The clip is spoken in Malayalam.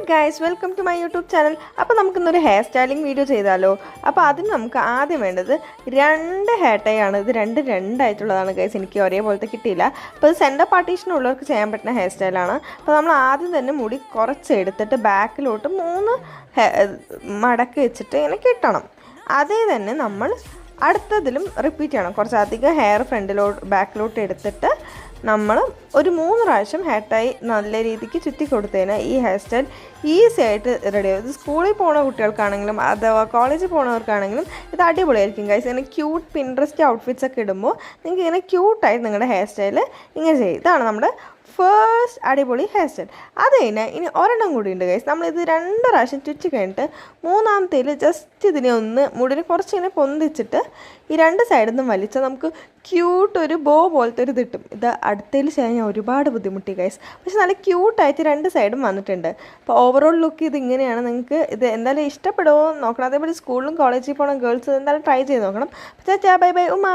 Guys, welcome to my YouTube channel. അപ്പോൾ നമുക്കിന്നൊരു ഹെയർ സ്റ്റൈലിംഗ് വീഡിയോ ചെയ്താലോ? അപ്പോൾ അതിന് നമുക്ക് ആദ്യം വേണ്ടത് 2 ഹെയർ ടൈ ആണ്. ഇത് രണ്ടായിട്ടുള്ളതാണ് ഗൈസ്, എനിക്ക് ഒരേപോലത്തെ കിട്ടിയില്ല. അപ്പോൾ ഇത് സെൻറ്റർ പാർട്ടീഷനുള്ളവർക്ക് ചെയ്യാൻ പറ്റുന്ന ഹെയർ സ്റ്റൈലാണ്. അപ്പോൾ നമ്മൾ ആദ്യം തന്നെ മുടി കുറച്ച് എടുത്തിട്ട് ബാക്കിലോട്ട് 3 മടക്കി വെച്ചിട്ട് ഇങ്ങനെ കെട്ടണം. അതേ തന്നെ നമ്മൾ അടുത്തതിലും റിപ്പീറ്റ് ചെയ്യണം. കുറച്ചധികം ഹെയർ ബാക്കിലോട്ട് എടുത്തിട്ട് നമ്മൾ ഒരു 3 പ്രാവശ്യം ഹെയർ ടൈ നല്ല രീതിക്ക് ചുറ്റി കൊടുത്തതിന് ഈ ഹെയർ സ്റ്റൈൽ ഈസി ആയിട്ട് റെഡിയാവും. ഇത് സ്കൂളിൽ പോകുന്ന കുട്ടികൾക്കാണെങ്കിലും അഥവാ കോളേജിൽ പോകുന്നവർക്കാണെങ്കിലും ഇത് അടിപൊളിയായിരിക്കും ഗൈസ്. ഇങ്ങനെ ക്യൂട്ട് പിൻട്രസ്റ്റ് ഔട്ട്ഫിറ്റ്സ് ഒക്കെ ഇടുമ്പോൾ നിങ്ങൾക്ക് ഇങ്ങനെ ക്യൂട്ടായിട്ട് നിങ്ങളുടെ ഹെയർ സ്റ്റൈൽ ഇങ്ങനെ ചെയ്യും. ഇതാണ് നമ്മുടെ ഫസ്റ്റ് അടിപൊളി ഹെയർ സ്റ്റൈൽ. അത് കഴിഞ്ഞാൽ ഇനി ഒരെണ്ണം കൂടി ഉണ്ട് ഗൈസ്. നമ്മളിത് 2 പ്രാവശ്യം ചുറ്റി കഴിഞ്ഞിട്ട് മൂന്നാമത്തേൽ ജസ്റ്റ് ഇതിനെ മുടിനെ കുറച്ചിങ്ങനെ പൊന്തിച്ചിട്ട് ഈ 2 സൈഡിൽ നിന്നും വലിച്ചാൽ നമുക്ക് ക്യൂട്ട് ഒരു ബോ പോലത്തെ ഒരു കിട്ടും. ഇത് അടുത്തതിൽ ചെയ്യാൻ ഞാൻ ഒരുപാട് ബുദ്ധിമുട്ടി ഗൈസ്, പക്ഷെ നല്ല ക്യൂട്ടായിട്ട് 2 സൈഡും വന്നിട്ടുണ്ട്. അപ്പോൾ ഓവറോൾ ലുക്ക് ഇത് ഇങ്ങനെയാണ്. നിങ്ങൾക്ക് ഇത് എന്തായാലും ഇഷ്ടപ്പെടുമോ നോക്കണം. അതേപോലെ സ്കൂളിലും കോളേജിൽ പോകണം ഗേൾസ് എന്തായാലും ട്രൈ ചെയ്ത് നോക്കണം. ബൈ ബൈ ഉമ്മ.